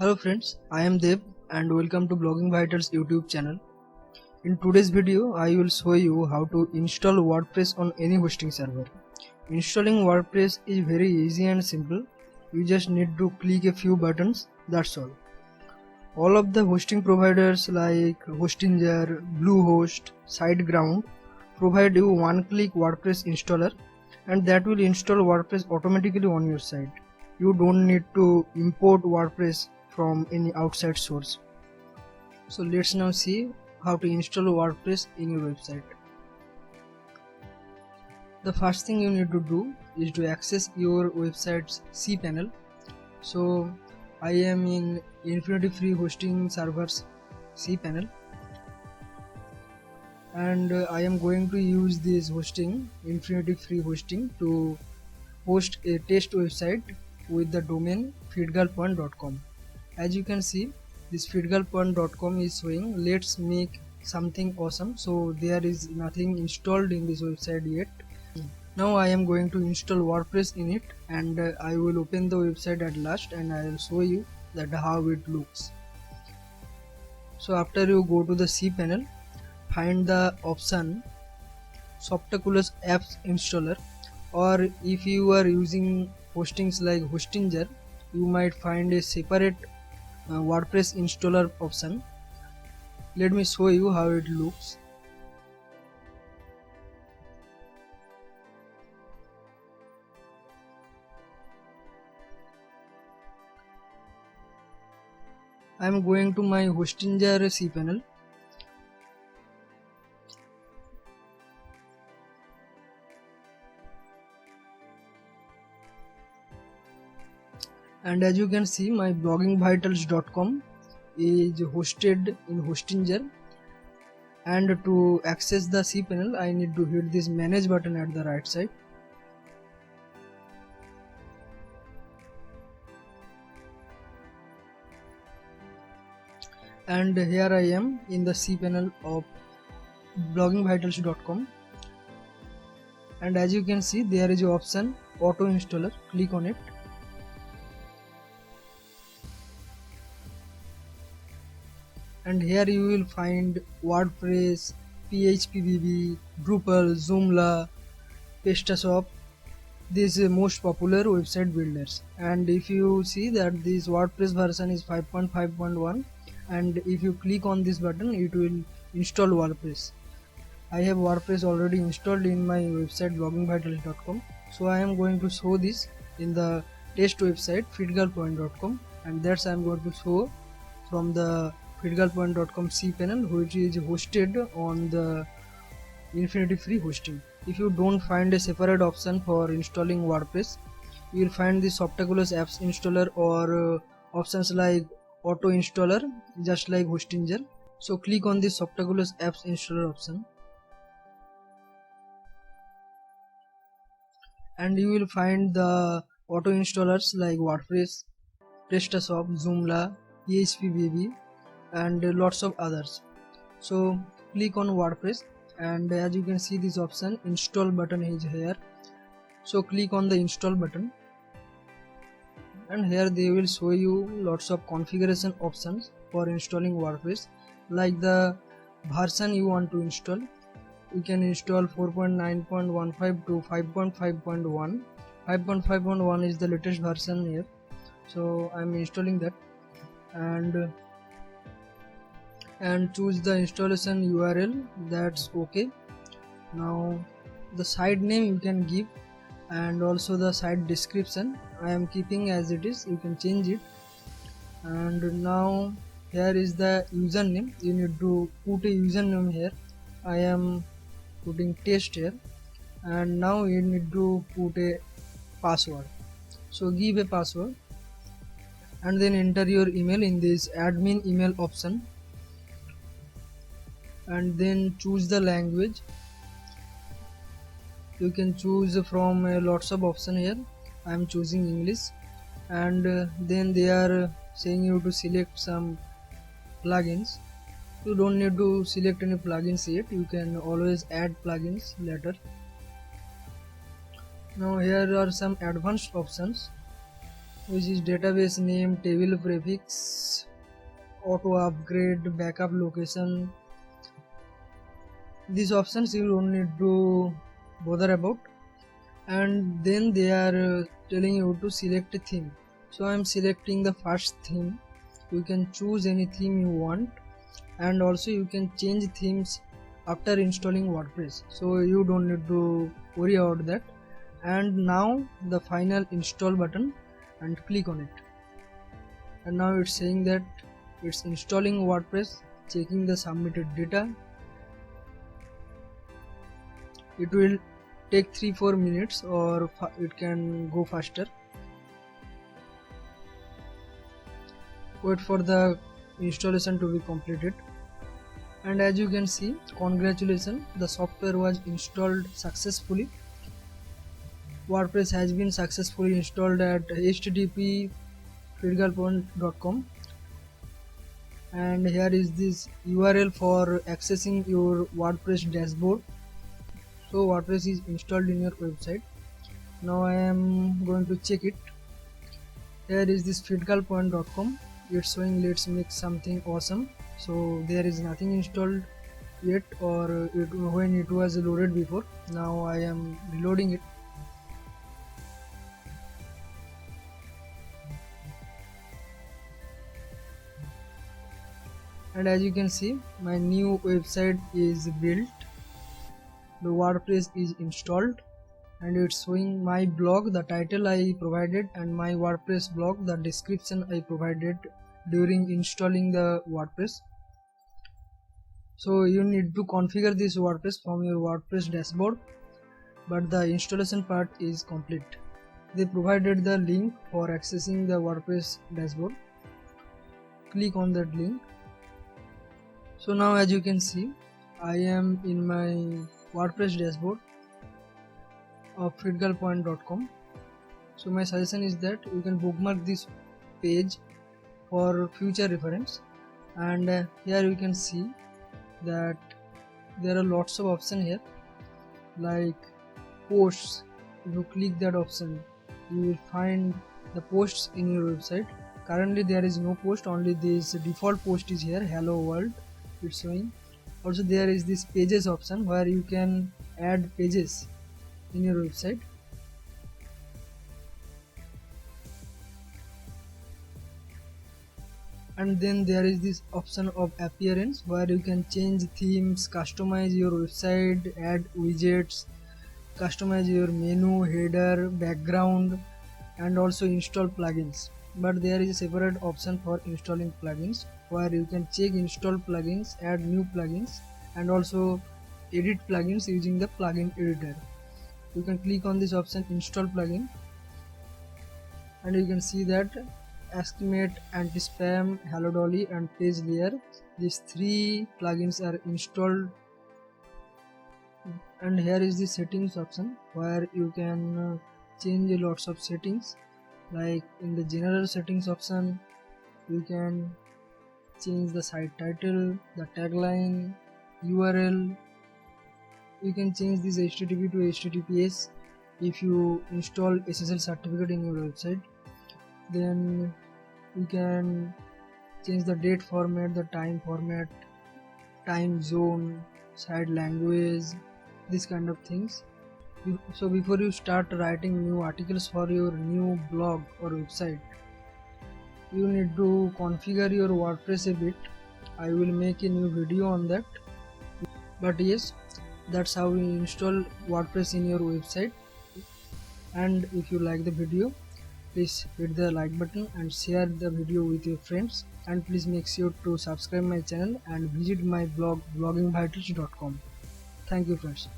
Hello friends, I am Dev and welcome to Blogging Vitals YouTube channel. In today's video, I will show you how to install WordPress on any hosting server. Installing WordPress is very easy and simple. You just need to click a few buttons, that's all. All of the hosting providers like Hostinger, Bluehost, Siteground provide you one-click WordPress installer and that will install WordPress automatically on your site. You don't need to import WordPress from any outside source. So let's now see how to install WordPress in your website. The first thing you need to do is to access your website's cPanel. So I am in Infinity Free Hosting Servers cPanel and I am going to use this hosting, Infinity Free Hosting, to host a test website with the domain feedgirlpoint.com. As you can see, this feedgirlpoint.com is showing let's make something awesome, so there is nothing installed in this website yet. Now I am going to install WordPress in it and I will open the website at last and I will show you that how it looks. So after you go to the cPanel, find the option Softaculous apps installer, or if you are using hostings like Hostinger, you might find a separate WordPress installer option. Let me show you how it looks. I am going to my Hostinger cPanel. And as you can see, my bloggingvitals.com is hosted in Hostinger, and to access the cPanel I need to hit this manage button at the right side. And here I am in the cPanel of bloggingvitals.com, and as you can see there is an option auto installer. Click on it. And here you will find WordPress, PHPBB, Drupal, Joomla, PrestaShop, these most popular website builders. And if you see that this WordPress version is 5.5.1, and if you click on this button it will install WordPress. I have WordPress already installed in my website bloggingvitals.com, so I am going to show this in the test website feedgirlpoint.com, and that's I am going to show from the feedgirlpoint.com cPanel, which is hosted on the Infinity Free Hosting. If you don't find a separate option for installing WordPress, you will find the Softaculous apps installer or options like auto installer, just like Hostinger. So click on the Softaculous apps installer option and you will find the auto installers like WordPress, PrestaShop, Joomla, PHPBB, and lots of others. So click on WordPress, and as you can see this option install button is here. So click on the install button, and here they will show you lots of configuration options for installing WordPress, like the version you want to install. You can install 4.9.15 to 5.5.1. 5.5.1 is the latest version here, so I'm installing that. And choose the installation URL, that's okay. Now the site name you can give, and also the site description I am keeping as it is, you can change it. And now here is the username, you need to put a username here. I am putting test here, and now you need to put a password, so give a password and then enter your email in this admin email option, and then choose the language. You can choose from lots of options here. I am choosing English, and then they are saying you to select some plugins. You don't need to select any plugins yet, you can always add plugins later. Now here are some advanced options. which is database name, table prefix, auto upgrade, backup location. These options you don't need to bother about. And then they are telling you to select a theme. So I am selecting the first theme. You can choose any theme you want, and also you can change themes after installing WordPress, so you don't need to worry about that. And now the final install button, and click on it, and now it's saying that it's installing WordPress, checking the submitted data. It will take 3-4 minutes, or it can go faster. Wait for the installation to be completed. And as you can see, congratulations, the software was installed successfully. WordPress has been successfully installed at http://feedgalpoint.com, and here is this URL for accessing your WordPress dashboard. So WordPress is installed in your website. Now I am going to check it. Here is this feedgalpoint.com. It's showing let's make something awesome. So there is nothing installed yet, or when it was loaded before. Now I am reloading it. And as you can see, my new website is built. The WordPress is installed, and it's showing my blog, the title I provided, and my WordPress blog, the description I provided during installing the WordPress. So you need to configure this WordPress from your WordPress dashboard, but the installation part is complete. They provided the link for accessing the WordPress dashboard. Click on that link. So now as you can see, I am in my WordPress dashboard of feedgalpoint.com. So my suggestion is that you can bookmark this page for future reference. And here you can see that there are lots of options here, like posts. If you click that option, you will find the posts in your website. Currently there is no post, only this default post is here, hello world, it's showing. Also there is this pages option where you can add pages in your website. And then there is this option of appearance where you can change themes, customize your website, add widgets, customize your menu, header, background, and also install plugins. But there is a separate option for installing plugins where you can check install plugins, add new plugins, and also edit plugins using the plugin editor. You can click on this option, install plugin, and you can see that estimate, anti-spam, hello dolly, and page layer, these 3 plugins are installed. And here is the settings option where you can change lots of settings, like in the general settings option you can change the site title, the tagline, URL. You can change this HTTP to HTTPS if you install SSL certificate in your website. Then you can change the date format, the time format, time zone, site language, these kind of things. So before you start writing new articles for your new blog or website, you need to configure your WordPress a bit. I will make a new video on that. But yes, that's how you install WordPress in your website. And if you like the video, please hit the like button and share the video with your friends, and please make sure to subscribe my channel and visit my blog bloggingvitals.com. Thank you friends.